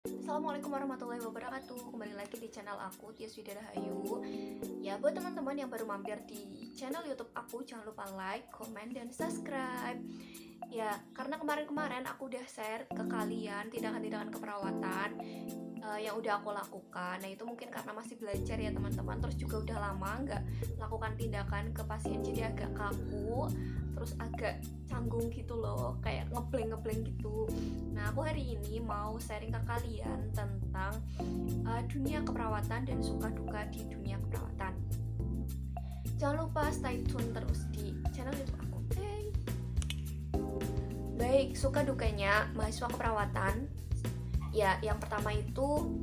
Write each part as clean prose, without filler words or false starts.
Assalamualaikum warahmatullahi wabarakatuh. Kembali lagi di channel aku, Tias Widya Rahayu. Ya, buat teman-teman yang baru mampir di channel YouTube aku, jangan lupa like, comment, dan subscribe. Ya, karena kemarin-kemarin aku udah share ke kalian tindakan-tindakan keperawatan yang udah aku lakukan. Nah, itu mungkin karena masih belajar ya teman-teman. Terus juga udah lama nggak lakukan tindakan ke pasien, jadi agak kaku, terus agak canggung gitu loh, kayak ngebleng-ngebleng gitu. Nah, aku hari ini mau sharing ke kalian tentang dunia keperawatan dan suka duka di dunia keperawatan. Jangan lupa stay tune terus di channel YouTube aku. Oke. Baik, suka dukanya mahasiswa keperawatan. Ya, yang pertama itu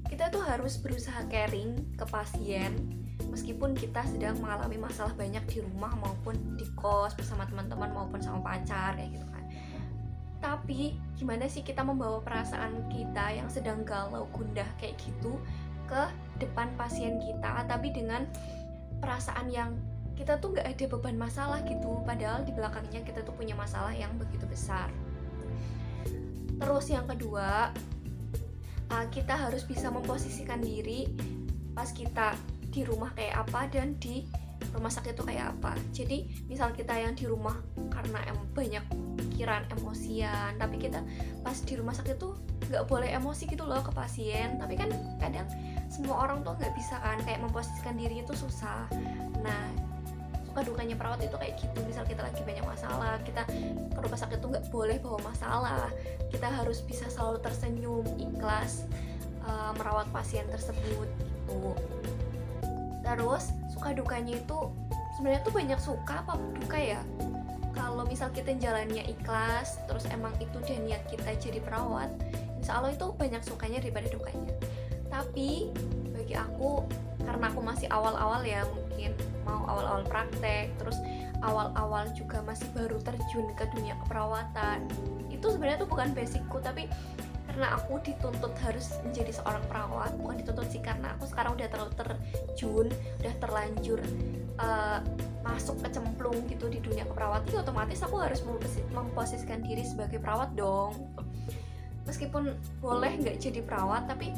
kita tuh harus berusaha caring ke pasien meskipun kita sedang mengalami masalah banyak di rumah maupun di kos bersama teman-teman maupun sama pacar kayak gitu kan. Tapi gimana sih kita membawa perasaan kita yang sedang galau gundah kayak gitu ke depan pasien kita, tapi dengan perasaan yang kita tuh nggak ada beban masalah gitu, padahal di belakangnya kita tuh punya masalah yang begitu besar. Terus yang kedua, kita harus bisa memposisikan diri pas kita di rumah kayak apa dan di rumah sakit itu kayak apa. Jadi misal kita yang di rumah karena banyak pikiran emosian, tapi kita pas di rumah sakit tuh nggak boleh emosi gitu loh ke pasien. Tapi kan kadang semua orang tuh nggak bisa kan, kayak memposisikan diri itu susah. Nah, suka dukanya perawat itu kayak gitu. Misal kita lagi banyak masalah, kita ke rumah sakit tuh nggak boleh bawa masalah. Kita harus bisa selalu tersenyum, ikhlas merawat pasien tersebut gitu. Terus suka dukanya itu sebenarnya tuh banyak suka apa duka ya. Kalau misal kita jalannya ikhlas, terus emang itu dia niat kita jadi perawat, insya Allah itu banyak sukanya daripada dukanya. Tapi bagi aku, karena aku masih awal-awal ya, mungkin mau awal-awal praktek, terus awal-awal juga masih baru terjun ke dunia keperawatan, itu sebenarnya tuh bukan basicku, tapi karena aku dituntut harus menjadi seorang perawat. Bukan dituntut sih, karena aku sekarang udah terlalu terjun, udah terlanjur masuk kecemplung gitu di dunia keperawatan, ya otomatis aku harus memposisikan diri sebagai perawat dong. Meskipun boleh nggak jadi perawat, tapi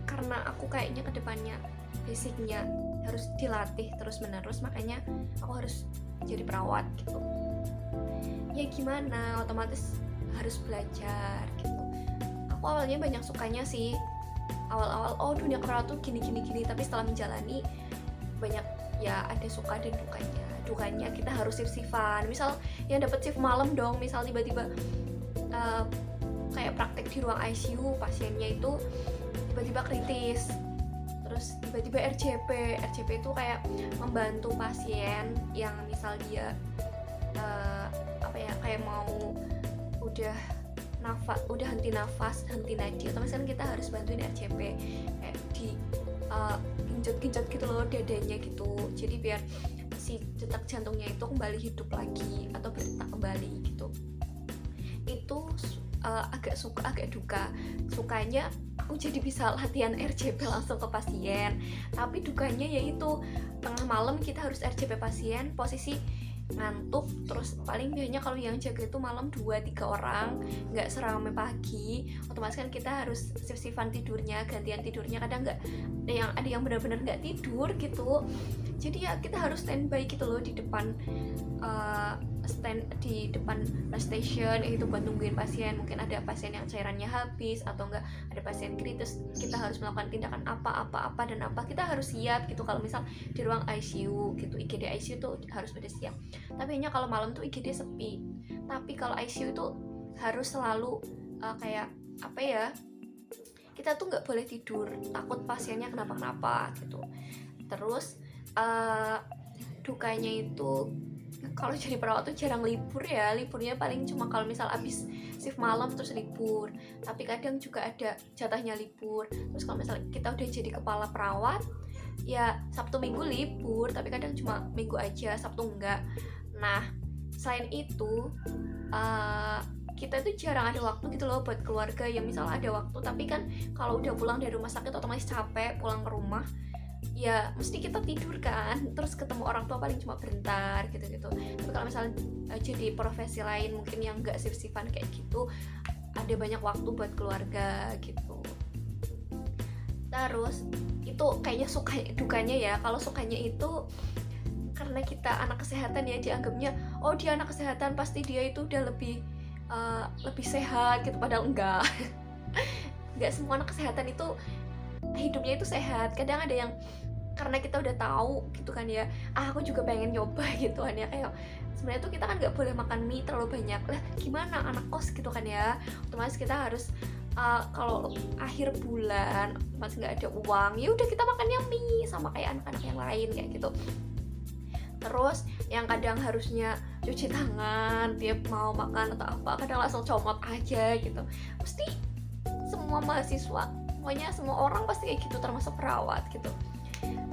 karena aku kayaknya kedepannya basicnya harus dilatih terus menerus, makanya aku harus jadi perawat gitu. Ya gimana, otomatis harus belajar gitu. Aku awalnya banyak sukanya sih, awal-awal dunia keperawatan tuh gini, tapi setelah menjalani banyak ya, ada suka dan dukanya kita harus shift-shiftan. Misal yang dapat shift malam dong, misal tiba-tiba kayak praktek di ruang ICU, pasiennya itu tiba-tiba kritis, terus tiba-tiba RCP itu kayak membantu pasien yang misal dia kayak mau udah henti nafas, henti nadi, otomatis kan kita harus bantuin RCP kayak di genjot gitu loh dadanya gitu, jadi biar si detak jantungnya itu kembali hidup lagi atau berdetak kembali gitu. Itu agak suka agak duka. Sukanya aku jadi bisa latihan RCP langsung ke pasien, tapi dukanya yaitu tengah malam kita harus RCP pasien, posisi ngantuk, terus paling biasanya kalau yang jaga itu malam 2-3 orang, nggak seramai pagi, otomatis kan kita harus shift-shiftan tidurnya, gantian tidurnya, kadang nggak ada yang benar-benar nggak tidur gitu. Jadi ya kita harus standby gitu loh di depan di depan nurse station itu buat nungguin pasien. Mungkin ada pasien yang cairannya habis atau enggak ada pasien kritis, kita harus melakukan tindakan apa dan apa, kita harus siap gitu. Kalau misal di ruang ICU gitu, IGD ICU tuh harus pada siap. Tapi hanya kalau malam tuh IGD sepi, tapi kalau ICU itu harus selalu kayak apa ya, kita tuh nggak boleh tidur, takut pasiennya kenapa-kenapa gitu. Terus dukanya itu kalau jadi perawat tuh jarang libur ya, liburnya paling cuma kalau misal abis shift malam terus libur, tapi kadang juga ada jatahnya libur. Terus kalau misal kita udah jadi kepala perawat ya Sabtu Minggu libur, tapi kadang cuma Minggu aja, Sabtu enggak. Nah, selain itu kita tuh jarang ada waktu gitu loh buat keluarga. Ya misal ada waktu, tapi kan kalau udah pulang dari rumah sakit otomatis capek, pulang ke rumah ya mesti kita tidur kan, terus ketemu orang tua paling cuma bentar gitu-gitu. Tapi kalau misalnya jadi profesi lain mungkin yang nggak shift-shiftan kayak gitu, ada banyak waktu buat keluarga gitu. Terus itu kayaknya suka dukanya ya. Kalau sukanya itu karena kita anak kesehatan ya, dianggapnya oh dia anak kesehatan pasti dia itu udah lebih sehat gitu, padahal enggak. Enggak semua anak kesehatan itu hidupnya itu sehat. Kadang ada yang karena kita udah tahu gitu kan ya, aku juga pengen nyoba gitu kan ya, kayak sebenarnya tuh kita kan nggak boleh makan mie terlalu banyak lah, gimana anak kos gitu kan ya, otomatis kita harus kalau akhir bulan masih nggak ada uang, ya udah kita makannya mie sama kayak anak-anak yang lain kayak gitu. Terus yang kadang harusnya cuci tangan tiap mau makan atau apa, kadang langsung comot aja gitu. Pasti semua mahasiswa, pokoknya semua orang pasti kayak gitu, termasuk perawat gitu.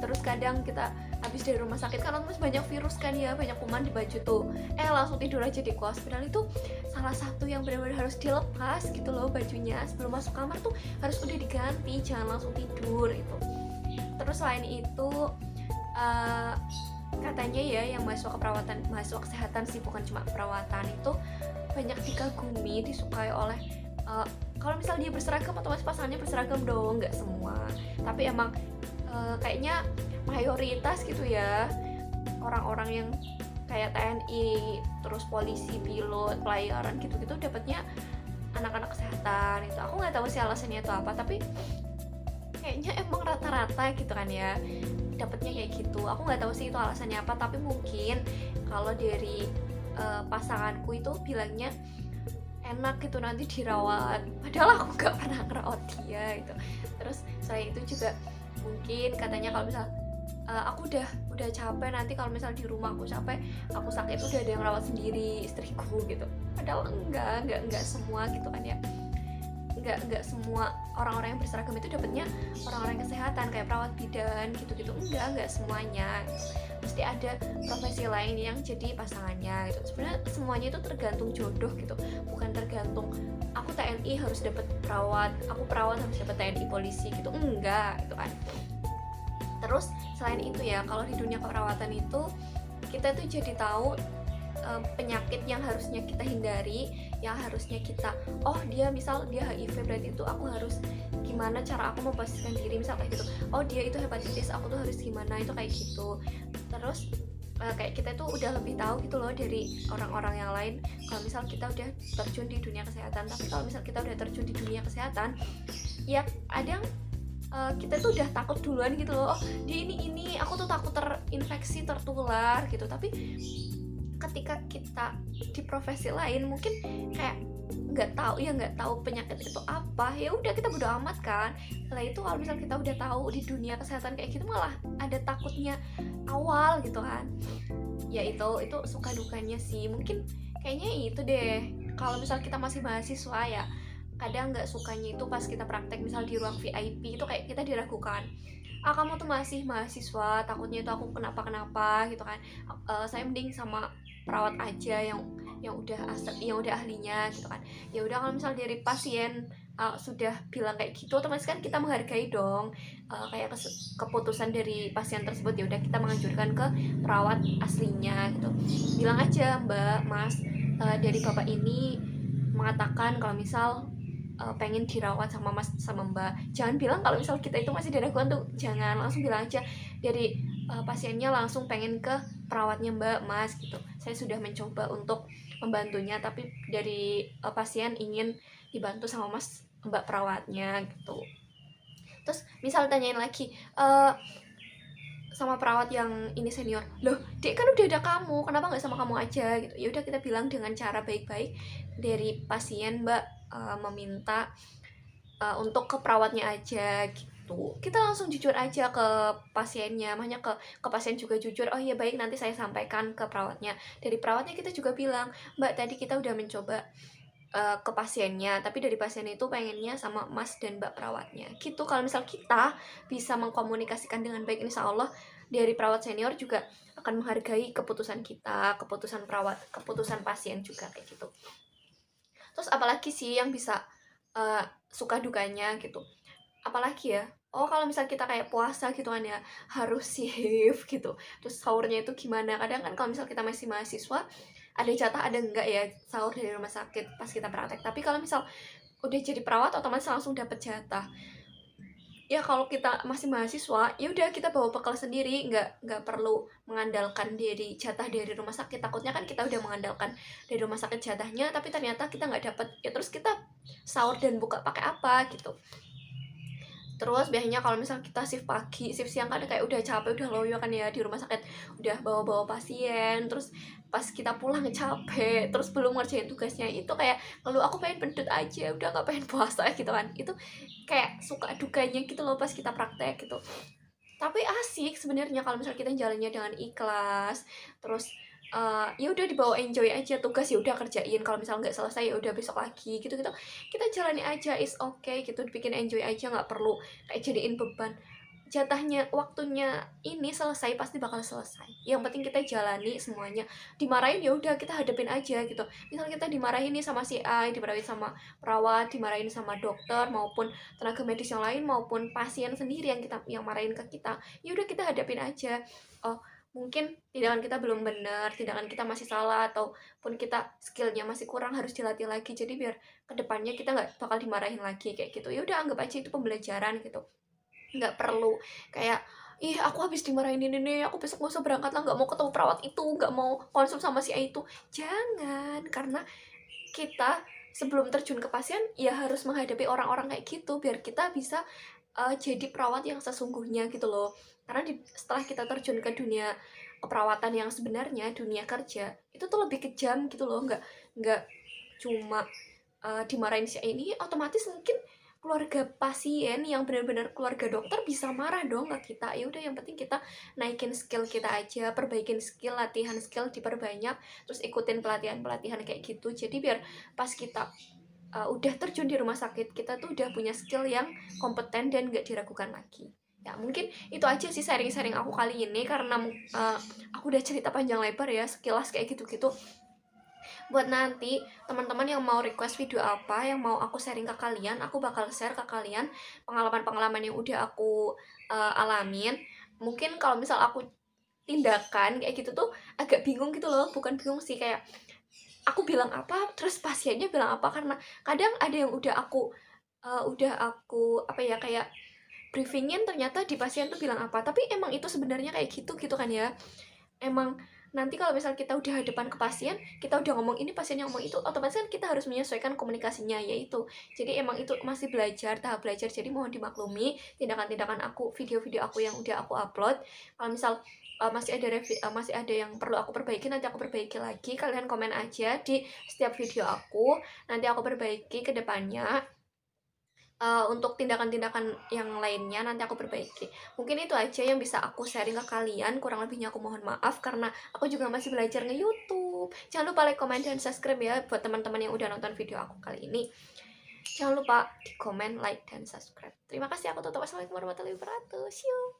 Terus kadang kita habis dari rumah sakit kan otomatis banyak virus kan ya, banyak kuman di baju tuh, langsung tidur aja di kos. Padahal itu salah satu yang benar-benar harus dilepas gitu loh bajunya, sebelum masuk kamar tuh harus udah diganti, jangan langsung tidur itu. Terus selain itu katanya ya yang mahasiswa keperawatan, mahasiswa kesehatan sih bukan cuma perawatan, itu banyak dikagumi, disukai oleh kalau misal dia berseragam otomatis pasangannya berseragam dong, nggak semua, tapi emang kayaknya mayoritas gitu ya, orang-orang yang kayak TNI, terus polisi, pilot, pelayaran gitu-gitu dapatnya anak-anak kesehatan itu. Aku nggak tahu sih alasannya itu apa, tapi kayaknya emang rata-rata gitu kan ya dapatnya kayak gitu. Aku nggak tahu sih itu alasannya apa, tapi mungkin kalau dari pasanganku itu bilangnya enak gitu nanti dirawat, padahal aku nggak pernah ngerawat dia gitu. Terus selain itu juga mungkin katanya kalau misal aku udah capek, nanti kalau misal di rumah aku capek, aku sakit udah ada yang rawat sendiri istriku gitu. Padahal enggak semua gitu kan ya, enggak semua orang-orang yang berseragam itu dapatnya orang-orang kesehatan kayak perawat bidan gitu-gitu, enggak semuanya. Mesti ada profesi lain yang jadi pasangannya gitu. Sebenarnya semuanya itu tergantung jodoh gitu, bukan tergantung aku TNI harus dapat perawat, aku perawat harus dapat TNI polisi gitu, enggak gitu kan. Terus selain itu ya, kalau di dunia keperawatan itu kita tuh jadi tahu penyakit yang harusnya kita hindari, yang harusnya kita, oh dia misal dia HIV, berarti itu aku harus gimana cara aku memposisikan diri misal kayak gitu. Oh dia itu hepatitis, aku tuh harus gimana, itu kayak gitu. Terus kayak kita tuh udah lebih tahu gitu loh dari orang-orang yang lain kalau misal kita udah terjun di dunia kesehatan. Tapi kalau misal kita udah terjun di dunia kesehatan, ya ada kita tuh udah takut duluan gitu loh, oh dia ini aku tuh takut terinfeksi, tertular gitu. Tapi ketika kita di profesi lain mungkin kayak nggak tahu penyakit itu apa, ya udah kita bodo amat kan. Setelah itu kalau misal kita udah tahu di dunia kesehatan kayak gitu, malah ada takutnya awal gitu kan. Ya itu suka dukanya sih, mungkin kayaknya itu deh. Kalau misal kita masih mahasiswa ya, kadang nggak sukanya itu pas kita praktek misal di ruang VIP itu kayak kita diragukan, kamu tuh masih mahasiswa, takutnya itu aku kenapa gitu kan. Saya mending sama perawat aja yang udah ahlinya gitu kan. Ya udah kalau misal dari pasien sudah bilang kayak gitu, otomatis kan kita menghargai dong kayak keputusan dari pasien tersebut. Ya udah kita menganjurkan ke perawat aslinya gitu, bilang aja, Mbak, Mas, dari bapak ini mengatakan kalau misal pengen dirawat sama Mas sama Mbak. Jangan bilang kalau misal kita itu masih diragukan tuh, jangan, langsung bilang aja dari pasiennya langsung pengen ke perawatnya, Mbak, Mas gitu. Saya sudah mencoba untuk membantunya, tapi dari pasien ingin dibantu sama Mas Mbak perawatnya gitu. Terus misal tanyain lagi sama perawat yang ini senior, loh dek kan udah ada kamu, kenapa nggak sama kamu aja gitu. Ya udah kita bilang dengan cara baik-baik, dari pasien Mbak meminta untuk ke perawatnya aja gitu. Kita langsung jujur aja ke pasiennya, makanya ke pasien juga jujur, oh iya baik nanti saya sampaikan ke perawatnya. Dari perawatnya kita juga bilang, Mbak tadi kita udah mencoba ke pasiennya, tapi dari pasien itu pengennya sama Mas dan Mbak perawatnya gitu. Kalau misal kita bisa mengkomunikasikan dengan baik, insya Allah dari perawat senior juga akan menghargai keputusan kita, keputusan perawat, keputusan pasien juga kayak gitu. Terus apalagi sih yang bisa suka dukanya gitu, apalagi ya, oh kalau misal kita kayak puasa gitu kan ya, harus shift gitu. Terus sahurnya itu gimana, kadang kan kalau misal kita masih mahasiswa ada jatah ada enggak ya sahur dari rumah sakit pas kita praktek. Tapi kalau misal udah jadi perawat otomatis langsung dapat jatah. Ya kalau kita masih mahasiswa, ya udah kita bawa bekal sendiri, nggak perlu mengandalkan dari jatah dari rumah sakit. Takutnya kan kita udah mengandalkan dari rumah sakit jatahnya, tapi ternyata kita nggak dapat, ya terus kita sahur dan buka pakai apa gitu. Terus biasanya kalau misal kita shift pagi, shift siang kan kayak udah capek, udah loyo kan ya di rumah sakit, udah bawa-bawa pasien, terus pas kita pulang capek, terus belum ngerjain tugasnya itu kayak kalau aku pengen pendut aja, udah nggak pengen puasa gitu kan. Itu kayak suka dukanya gitu loh pas kita praktek gitu. Tapi asik sebenarnya kalau misal kita jalannya dengan ikhlas, terus ya udah dibawa enjoy aja, tugas ya udah kerjain, kalau misal nggak selesai ya udah besok lagi gitu gitu, kita jalani aja, is okay gitu, bikin enjoy aja, nggak perlu kayak jadiin beban. Jatahnya waktunya ini selesai pasti bakal selesai, yang penting kita jalani semuanya. Dimarahin ya udah kita hadapin aja gitu. Misal kita dimarahin nih sama si A, dimarahin sama perawat, dimarahin sama dokter maupun tenaga medis yang lain, maupun pasien sendiri yang marahin ke kita, ya udah kita hadapin aja. Oh, mungkin tindakan kita belum benar, tindakan kita masih salah, ataupun kita skillnya masih kurang, harus dilatih lagi. Jadi biar kedepannya kita nggak bakal dimarahin lagi kayak gitu. Ya udah anggap aja itu pembelajaran gitu. Nggak perlu kayak, ih aku habis dimarahin ini nih, aku besok nggak usah berangkat lah, nggak mau ketemu perawat itu, nggak mau konsul sama si A itu. Jangan, karena kita sebelum terjun ke pasien ya harus menghadapi orang-orang kayak gitu, biar kita bisa jadi perawat yang sesungguhnya gitu loh. Karena setelah kita terjun ke dunia keperawatan yang sebenarnya, dunia kerja itu tuh lebih kejam gitu loh. Nggak cuma dimarahin si A ini, otomatis mungkin keluarga pasien yang benar-benar keluarga dokter bisa marah dong ke kita. Ya udah yang penting kita naikin skill kita aja, perbaikin skill, latihan skill diperbanyak, terus ikutin pelatihan-pelatihan kayak gitu. Jadi biar pas kita udah terjun di rumah sakit, kita tuh udah punya skill yang kompeten dan gak diragukan lagi. Ya mungkin itu aja sih sharing-sharing aku kali ini, karena aku udah cerita panjang lebar ya sekilas kayak gitu-gitu. Buat nanti teman-teman yang mau request video apa yang mau aku sharing ke kalian, aku bakal share ke kalian pengalaman-pengalaman yang udah aku alamin. Mungkin kalau misal aku tindakan kayak gitu tuh agak bingung gitu loh, bukan bingung sih, kayak aku bilang apa terus pasiennya bilang apa, karena kadang ada yang udah aku apa ya, kayak briefingin, ternyata di pasien tuh bilang apa, tapi emang itu sebenarnya kayak gitu gitu kan ya. Emang nanti kalau misal kita udah hadapan ke pasien, kita udah ngomong ini, pasiennya ngomong itu, otomatis kan kita harus menyesuaikan komunikasinya, yaitu jadi emang itu masih belajar, tahap belajar. Jadi mohon dimaklumi tindakan-tindakan aku, video-video aku yang udah aku upload. Kalau misal masih ada yang perlu aku perbaiki, nanti aku perbaiki lagi. Kalian komen aja di setiap video aku, nanti aku perbaiki ke depannya. Untuk tindakan-tindakan yang lainnya nanti aku perbaiki. Mungkin itu aja yang bisa aku sharing ke kalian. Kurang lebihnya aku mohon maaf, karena aku juga masih belajar nge-YouTube. Jangan lupa like, comment, dan subscribe ya buat teman-teman yang udah nonton video aku kali ini. Jangan lupa di komen, like, dan subscribe. Terima kasih, aku tutup. Wassalamualaikum warahmatullahi wabarakatuh. See you.